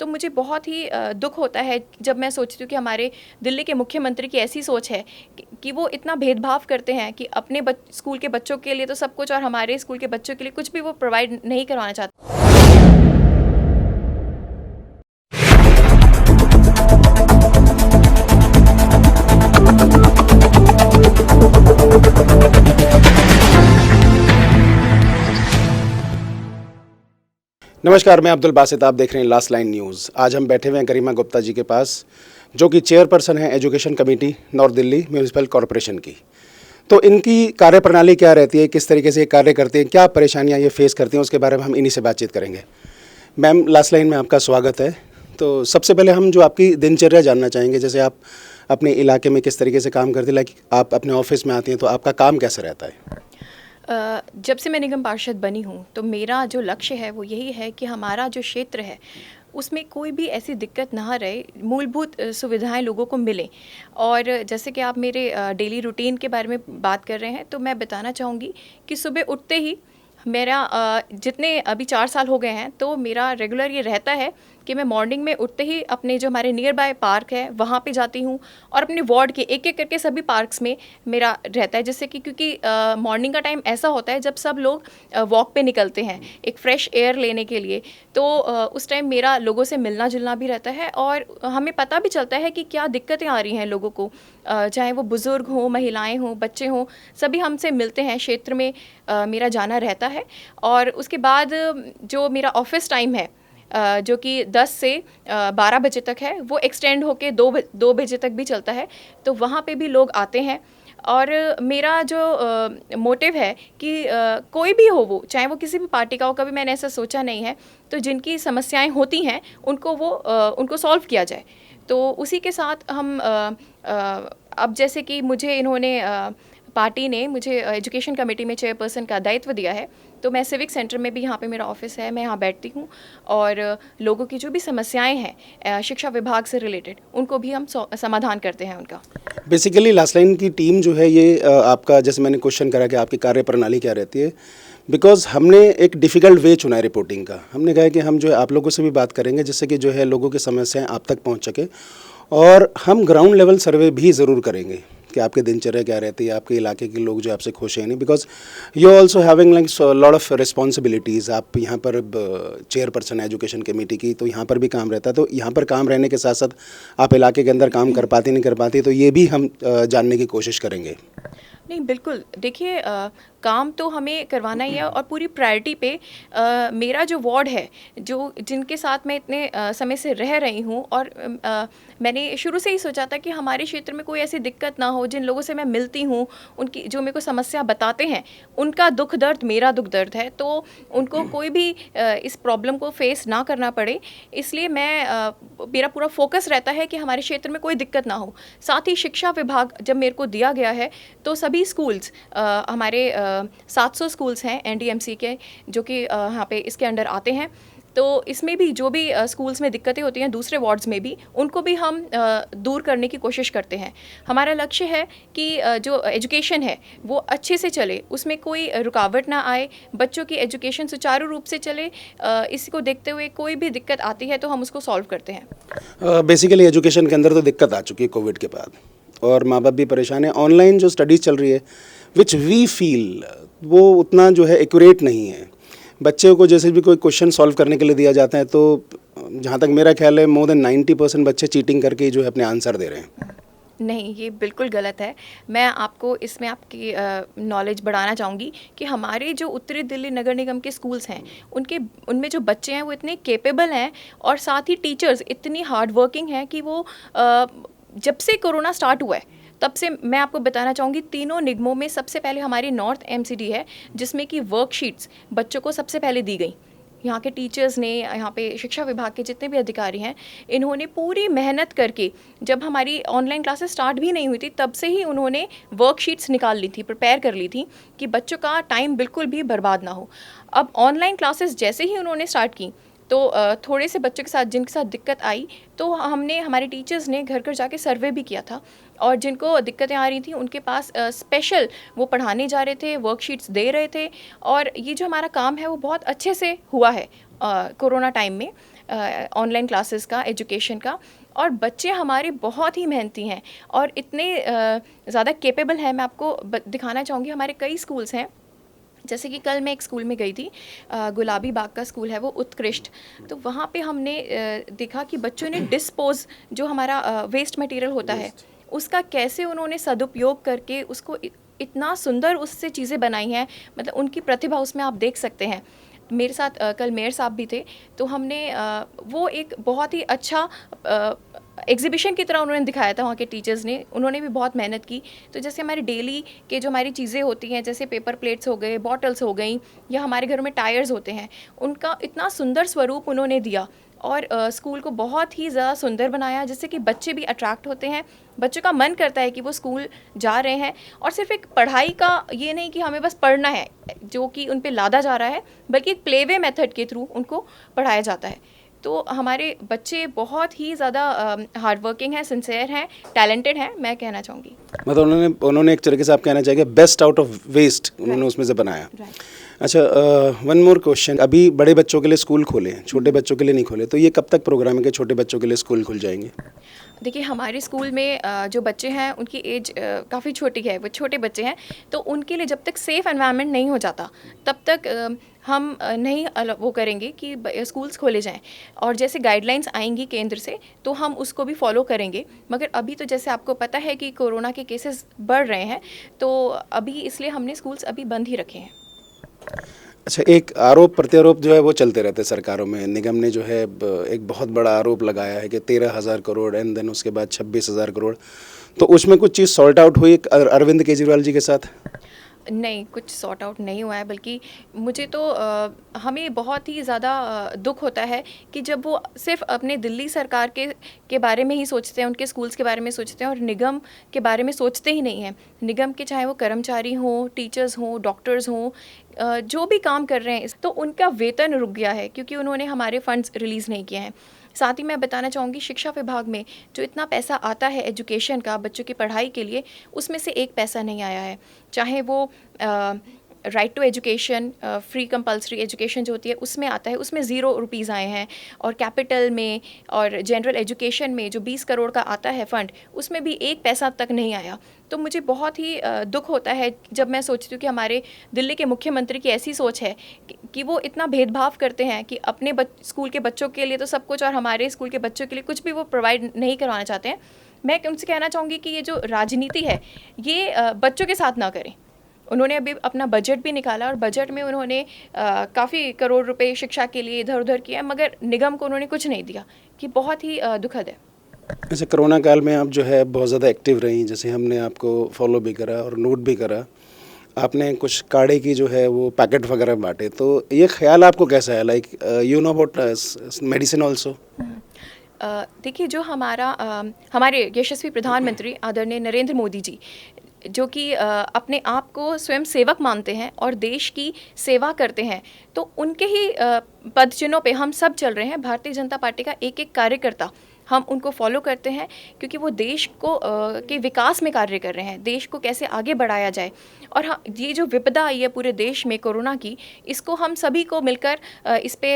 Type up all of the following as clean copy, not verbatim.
तो मुझे बहुत ही दुख होता है जब मैं सोचती हूँ कि हमारे दिल्ली के मुख्यमंत्री की ऐसी सोच है कि वो इतना भेदभाव करते हैं कि अपने स्कूल के बच्चों के लिए तो सब कुछ और हमारे स्कूल के बच्चों के लिए कुछ भी वो प्रोवाइड नहीं करवाना चाहते। नमस्कार, मैं अब्दुल बासित, आप देख रहे हैं लास्ट लाइन न्यूज़। आज हम बैठे हुए हैं गरिमा गुप्ता जी के पास, जो कि चेयरपर्सन हैं education committee north Delhi municipal corporation की। तो इनकी कार्यप्रणाली क्या रहती है, किस तरीके से ये कार्य करते हैं, क्या परेशानियां ये फेस करती हैं, उसके बारे में हम इन्हीं से बातचीत करेंगे। मैम, लास्ट लाइन में आपका स्वागत है। तो सबसे पहले हम जो आपकी दिनचर्या जानना चाहेंगे, जैसे आप अपने इलाके में किस तरीके से काम करते हैं, लाइक आप अपने ऑफिस में आती हैं तो आपका काम कैसा रहता है? जब से मैं निगम पार्षद बनी हूँ तो मेरा जो लक्ष्य है वो यही है कि हमारा जो क्षेत्र है उसमें कोई भी ऐसी दिक्कत ना रहे, मूलभूत सुविधाएं लोगों को मिलें। और जैसे कि आप मेरे डेली रूटीन के बारे में बात कर रहे हैं तो मैं बताना चाहूँगी कि सुबह उठते ही मेरा जितने अभी 4 साल हो गए हैं तो मेरा रेगुलर ये रहता है कि मैं मॉर्निंग में उठते ही अपने जो हमारे नियर बाय पार्क है वहाँ पे जाती हूँ और अपने वार्ड के एक एक करके सभी पार्क्स में मेरा रहता है, जिससे कि क्योंकि मॉर्निंग का टाइम ऐसा होता है जब सब लोग वॉक पे निकलते हैं एक फ्रेश एयर लेने के लिए। तो उस टाइम मेरा लोगों से मिलना जुलना भी रहता है और हमें पता भी चलता है कि क्या दिक्कतें आ रही हैं लोगों को, चाहे वो बुज़ुर्ग हों, महिलाएं हों, बच्चे हों, सभी हमसे मिलते हैं। क्षेत्र में मेरा जाना रहता है। और उसके बाद जो मेरा ऑफिस टाइम है जो कि 10 से 12 बजे तक है, वो एक्सटेंड होके 2 बजे तक भी चलता है। तो वहाँ पे भी लोग आते हैं और मेरा जो मोटिव है कि कोई भी हो, वो चाहे वो किसी भी पार्टी का हो, कभी मैंने ऐसा सोचा नहीं है। तो जिनकी समस्याएं होती हैं उनको सॉल्व किया जाए। तो उसी के साथ हम अब जैसे कि मुझे इन्होंने पार्टी ने मुझे एजुकेशन कमेटी में चेयरपर्सन का दायित्व दिया है, तो मैं सिविक सेंटर में भी, यहाँ पे मेरा ऑफिस है, मैं यहाँ बैठती हूँ और लोगों की जो भी समस्याएं हैं शिक्षा विभाग से रिलेटेड, उनको भी हम समाधान करते हैं उनका। बेसिकली लास्ट लाइन की टीम जो है ये आपका, जैसे मैंने क्वेश्चन करा कि आपकी कार्यप्रणाली क्या रहती है, बिकॉज हमने एक डिफ़िकल्ट वे चुना है रिपोर्टिंग का। हमने कहा कि हम जो है आप लोगों से भी बात करेंगे जिससे कि जो है लोगों की समस्याएं आप तक पहुंच सके, और हम ग्राउंड लेवल सर्वे भी ज़रूर करेंगे कि आपकी दिनचर्या क्या रहती है, आपके इलाके के लोग जो आपसे खुश हैं नहीं, because you also having like lot of responsibilities. आप यहाँ पर चेयरपर्सन एजुकेशन कमेटी की, तो यहाँ पर भी काम रहता है। तो यहाँ पर काम रहने के साथ साथ आप इलाके के अंदर काम कर पाती नहीं कर पाती, तो ये भी हम जानने की कोशिश करेंगे। नहीं, बिल्कुल। देखिए, काम तो हमें करवाना ही है और पूरी प्रायोरिटी पे मेरा जो वार्ड है, जो जिनके साथ मैं इतने समय से रह रही हूँ, और मैंने शुरू से ही सोचा था कि हमारे क्षेत्र में कोई ऐसी दिक्कत ना हो। जिन लोगों से मैं मिलती हूँ, उनकी जो मेरे को समस्या बताते हैं, उनका दुख दर्द मेरा दुख दर्द है, तो उनको कोई भी इस प्रॉब्लम को फेस ना करना पड़े, इसलिए मेरा पूरा फोकस रहता है कि हमारे क्षेत्र में कोई दिक्कत ना हो। साथ ही शिक्षा विभाग जब मेरे को दिया गया है तो सभी स्कूल्स, हमारे 700 स्कूल्स हैं एनडीएमसी के, जो कि यहाँ पे इसके अंडर आते हैं। तो इसमें भी जो भी स्कूल्स में दिक्कतें होती हैं दूसरे वार्ड्स में भी, उनको भी हम दूर करने की कोशिश करते हैं। हमारा लक्ष्य है कि जो एजुकेशन है वो अच्छे से चले, उसमें कोई रुकावट ना आए, बच्चों की एजुकेशन सुचारू रूप से चले। इसको देखते हुए कोई भी दिक्कत आती है तो हम उसको सॉल्व करते हैं। बेसिकली एजुकेशन के अंदर तो दिक्कत आ चुकी है कोविड के बाद, और माँ बाप भी परेशान है। ऑनलाइन जो स्टडीज़ चल रही है, विच वी फील वो उतना जो है एक्यूरेट नहीं है। बच्चे को जैसे भी कोई क्वेश्चन सॉल्व करने के लिए दिया जाता है, तो जहाँ तक मेरा ख्याल है मोर देन 90% बच्चे चीटिंग करके जो है अपने आंसर दे रहे हैं। नहीं, ये बिल्कुल गलत है। मैं आपको इसमें आपकी नॉलेज बढ़ाना चाहूँगी कि हमारे जो उत्तरी दिल्ली नगर निगम के स्कूल्स हैं, उनमें जो बच्चे हैं वो इतने कैपेबल हैं, और साथ ही टीचर्स इतनी हार्ड वर्किंग हैं कि वो जब से कोरोना स्टार्ट हुआ है तब से, मैं आपको बताना चाहूँगी, तीनों निगमों में सबसे पहले हमारी नॉर्थ एमसीडी है, जिसमें कि वर्कशीट्स बच्चों को सबसे पहले दी गई। यहाँ के टीचर्स ने, यहाँ पे शिक्षा विभाग के जितने भी अधिकारी हैं, इन्होंने पूरी मेहनत करके, जब हमारी ऑनलाइन क्लासेस स्टार्ट भी नहीं हुई थी तब से ही उन्होंने वर्कशीट्स निकाल ली थी, प्रिपेयर कर ली थी कि बच्चों का टाइम बिल्कुल भी बर्बाद ना हो। अब ऑनलाइन क्लासेस जैसे ही उन्होंने स्टार्ट की तो थोड़े से बच्चों के साथ जिनके साथ दिक्कत आई, तो हमारे टीचर्स ने घर घर जाके सर्वे भी किया था, और जिनको दिक्कतें आ रही थी उनके पास स्पेशल वो पढ़ाने जा रहे थे, वर्कशीट्स दे रहे थे। और ये जो हमारा काम है वो बहुत अच्छे से हुआ है कोरोना टाइम में। ऑनलाइन क्लासेस का, एजुकेशन का। और बच्चे हमारे बहुत ही मेहनती हैं और इतने ज़्यादा केपेबल हैं। मैं आपको दिखाना चाहूँगी, हमारे कई स्कूल्स हैं। जैसे कि कल मैं एक स्कूल में गई थी, गुलाबी बाग का स्कूल है वो, उत्कृष्ट। तो वहाँ पे हमने देखा कि बच्चों ने डिस्पोज, जो हमारा वेस्ट मटेरियल होता है, उसका कैसे उन्होंने सदुपयोग करके उसको इतना सुंदर उससे चीज़ें बनाई हैं। मतलब उनकी प्रतिभा उसमें आप देख सकते हैं। मेरे साथ कल मेयर साहब भी थे, तो हमने वो एक बहुत ही अच्छा एग्जीबिशन की तरह उन्होंने दिखाया था। वहाँ के टीचर्स ने, उन्होंने भी बहुत मेहनत की। तो जैसे हमारे डेली के जो हमारी चीज़ें होती हैं, जैसे पेपर प्लेट्स हो गए, बॉटल्स हो गई, या हमारे घरों में टायर्स होते हैं, उनका इतना सुंदर स्वरूप उन्होंने दिया और स्कूल को बहुत ही ज़्यादा सुंदर बनाया, जिससे कि बच्चे भी अट्रैक्ट होते हैं। बच्चों का मन करता है कि वो स्कूल जा रहे हैं। और सिर्फ एक पढ़ाई का ये नहीं कि हमें बस पढ़ना है जो कि उन पे लादा जा रहा है, बल्कि एक प्लेवे मेथड के थ्रू उनको पढ़ाया जाता है। तो हमारे बच्चे बहुत ही ज़्यादा हार्ड वर्किंग हैं, सिंसियर हैं, टैलेंटेड हैं, मैं कहना चाहूँगी। मतलब उन्होंने एक तरीके से आप कहना चाहिए बेस्ट आउट ऑफ वेस्ट उन्होंने उसमें से बनाया। अच्छा, वन मोर क्वेश्चन, अभी बड़े बच्चों के लिए स्कूल खोले हैं, छोटे बच्चों के लिए नहीं खोले, तो ये कब तक प्रोग्राम है कि छोटे बच्चों के लिए स्कूल खुल जाएंगे? देखिए, हमारे स्कूल में जो बच्चे हैं उनकी एज काफ़ी छोटी है, वो छोटे बच्चे हैं। तो उनके लिए जब तक सेफ़ एनवायरनमेंट नहीं हो जाता, तब तक हम नहीं वो करेंगे कि स्कूल्स खोले जाएं। और जैसे गाइडलाइंस आएंगी केंद्र से, तो हम उसको भी फॉलो करेंगे। मगर अभी तो जैसे आपको पता है कि कोरोना के केसेस बढ़ रहे हैं, तो अभी इसलिए हमने स्कूल्स अभी बंद ही रखे हैं। अच्छा, एक आरोप प्रत्यारोप जो है वो चलते रहते हैं सरकारों में। निगम ने जो है एक बहुत बड़ा आरोप लगाया है कि 13,000 करोड़ एंड देन उसके बाद 26,000 करोड़, तो उसमें कुछ चीज़ सॉर्ट आउट हुई अरविंद केजरीवाल जी के साथ? नहीं, कुछ सॉर्ट आउट नहीं हुआ है, बल्कि मुझे तो हमें बहुत ही ज़्यादा दुख होता है कि जब वो सिर्फ अपने दिल्ली सरकार के बारे में ही सोचते हैं, उनके स्कूल्स के बारे में सोचते हैं और निगम के बारे में सोचते ही नहीं हैं। निगम के चाहे वो कर्मचारी हों, टीचर्स हों, डॉक्टर्स हों, जो भी काम कर रहे हैं, तो उनका वेतन रुक गया है क्योंकि उन्होंने हमारे फंड्स रिलीज़ नहीं किए हैं। साथ ही मैं बताना चाहूँगी, शिक्षा विभाग में जो इतना पैसा आता है एजुकेशन का, बच्चों की पढ़ाई के लिए, उसमें से एक पैसा नहीं आया है। चाहे वो right to education, free compulsory education जो होती है, उसमें आता है, उसमें 0 रुपीज़ आए हैं। और कैपिटल में और जनरल एजुकेशन में जो 20 करोड़ का आता है फ़ंड, उसमें भी एक पैसा तक नहीं आया। तो मुझे बहुत ही दुख होता है जब मैं सोचती हूँ कि हमारे दिल्ली के मुख्यमंत्री की ऐसी सोच है कि वो इतना भेदभाव करते हैं कि अपने स्कूल के बच्चों के लिए तो सब कुछ, और हमारे स्कूल के बच्चों के लिए कुछ भी वो प्रोवाइड नहीं करवाना चाहते हैं। मैं उनसे कहना चाहूँगी कि ये जो राजनीति है, ये बच्चों के साथ ना करें। उन्होंने अभी अपना बजट भी निकाला और बजट में उन्होंने काफ़ी करोड़ रुपए शिक्षा के लिए इधर उधर किया, मगर निगम को उन्होंने कुछ नहीं दिया, कि बहुत ही दुखद है। अच्छा, कोरोना काल में आप जो है बहुत ज़्यादा एक्टिव रही, जैसे हमने आपको फॉलो भी करा और नोट भी करा। आपने कुछ काढ़े की जो है वो पैकेट वगैरह बांटे, तो ये ख्याल आपको कैसा है, like you know about medicine also? देखिए, जो हमारे यशस्वी प्रधानमंत्री आदरणीय नरेंद्र मोदी जी, जो कि अपने आप को स्वयं सेवक मानते हैं और देश की सेवा करते हैं, तो उनके ही पद चिन्हों पे हम सब चल रहे हैं। भारतीय जनता पार्टी का एक एक कार्यकर्ता, हम उनको फॉलो करते हैं, क्योंकि वो देश को के विकास में कार्य कर रहे हैं, देश को कैसे आगे बढ़ाया जाए। और हाँ, ये जो विपदा आई है पूरे देश में कोरोना की, इसको हम सभी को मिलकर इस पे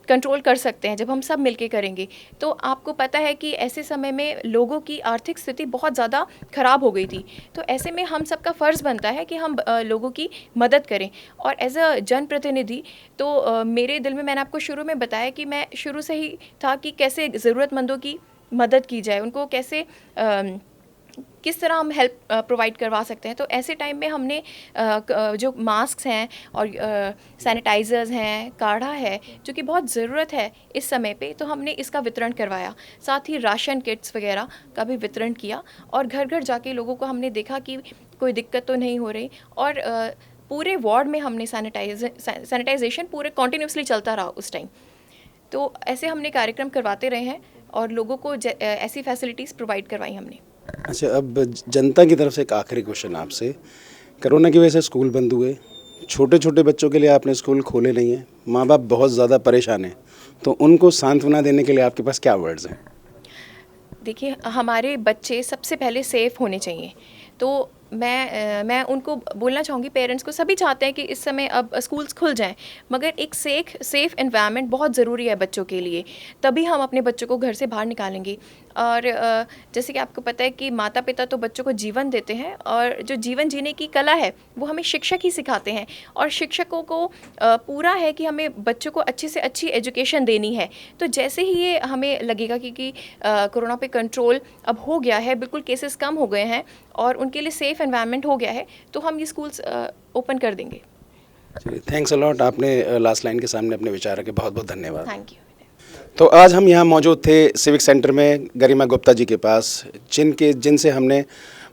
कंट्रोल कर सकते हैं, जब हम सब मिलके करेंगे। तो आपको पता है कि ऐसे समय में लोगों की आर्थिक स्थिति बहुत ज़्यादा ख़राब हो गई थी, तो ऐसे में हम सबका फ़र्ज़ बनता है कि हम लोगों की मदद करें। और एज अ जनप्रतिनिधि, तो मेरे दिल में, मैंने आपको शुरू में बताया कि मैं शुरू से ही था कि कैसे ज़रूरतमंदों की मदद की जाए, उनको कैसे किस तरह हम हेल्प प्रोवाइड करवा सकते हैं। तो ऐसे टाइम में हमने जो मास्क हैं और सैनिटाइज़र्स हैं, काढ़ा है, जो कि बहुत ज़रूरत है इस समय पे, तो हमने इसका वितरण करवाया। साथ ही राशन किट्स वगैरह का भी वितरण किया, और घर घर जाके लोगों को हमने देखा कि कोई दिक्कत तो नहीं हो रही। और पूरे वार्ड में हमने सैनिटाइजेशन पूरे कॉन्टीन्यूसली चलता रहा उस टाइम। तो ऐसे हमने कार्यक्रम करवाते रहे हैं और लोगों को ऐसी फैसिलिटीज़ प्रोवाइड करवाई हमने। अच्छा, अब जनता की तरफ से एक आखिरी क्वेश्चन आपसे। कोरोना की वजह से स्कूल बंद हुए, छोटे छोटे बच्चों के लिए आपने स्कूल खोले नहीं हैं, माँ बाप बहुत ज़्यादा परेशान हैं, तो उनको सांत्वना देने के लिए आपके पास क्या वर्ड्स हैं? देखिए, हमारे बच्चे सबसे पहले सेफ़ होने चाहिए। तो मैं उनको बोलना चाहूँगी, पेरेंट्स को, सभी चाहते हैं कि इस समय अब स्कूल्स खुल जाएं, मगर एक सेफ़ एनवायरनमेंट बहुत ज़रूरी है बच्चों के लिए, तभी हम अपने बच्चों को घर से बाहर निकालेंगे। और जैसे कि आपको पता है कि माता पिता तो बच्चों को जीवन देते हैं, और जो जीवन जीने की कला है वो हमें शिक्षक ही सिखाते हैं, और शिक्षकों को पूरा है कि हमें बच्चों को अच्छी से अच्छी एजुकेशन देनी है। तो जैसे ही ये हमें लगेगा कि कोरोना पे कंट्रोल अब हो गया है, बिल्कुल केसेस कम हो गए हैं और उनके लिए सेफ़ एनवायरनमेंट हो गया है, तो हम ये स्कूल्स ओपन कर देंगे। चलिए, थैंक्स अ लॉट। आपने लास्ट लाइन के सामने अपने विचार रखे, बहुत बहुत धन्यवाद। Thank you. तो आज हम यहाँ मौजूद थे सिविक सेंटर में गरिमा गुप्ता जी के पास, जिनसे हमने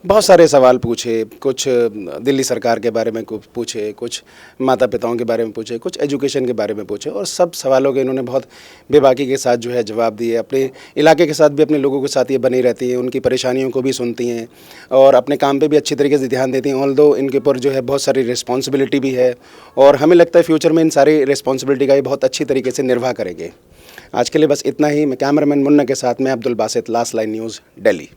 बहुत सारे सवाल पूछे, कुछ दिल्ली सरकार के बारे में कुछ पूछे, कुछ माता पिताओं के बारे में पूछे, कुछ एजुकेशन के बारे में पूछे, और सब सवालों के इन्होंने बहुत बेबाकी के साथ जो है जवाब दिए। अपने इलाके के साथ भी अपने लोगों के साथ ये बनी रहती हैं, उनकी परेशानियों को भी सुनती हैं और अपने काम पे भी अच्छी तरीके से ध्यान देती हैं। ऑल्दो इनके ऊपर जो है बहुत सारी रिस्पॉन्सिबिलिटी भी है, और हमें लगता है फ्यूचर में इन सारी रिस्पॉन्सिबिलिटी का ये बहुत अच्छी तरीके से निर्वाह करेंगे। आज के लिए बस इतना ही। मैं कैमरामैन मुन्ना के साथ में Abdul Basit, last line news, Delhi.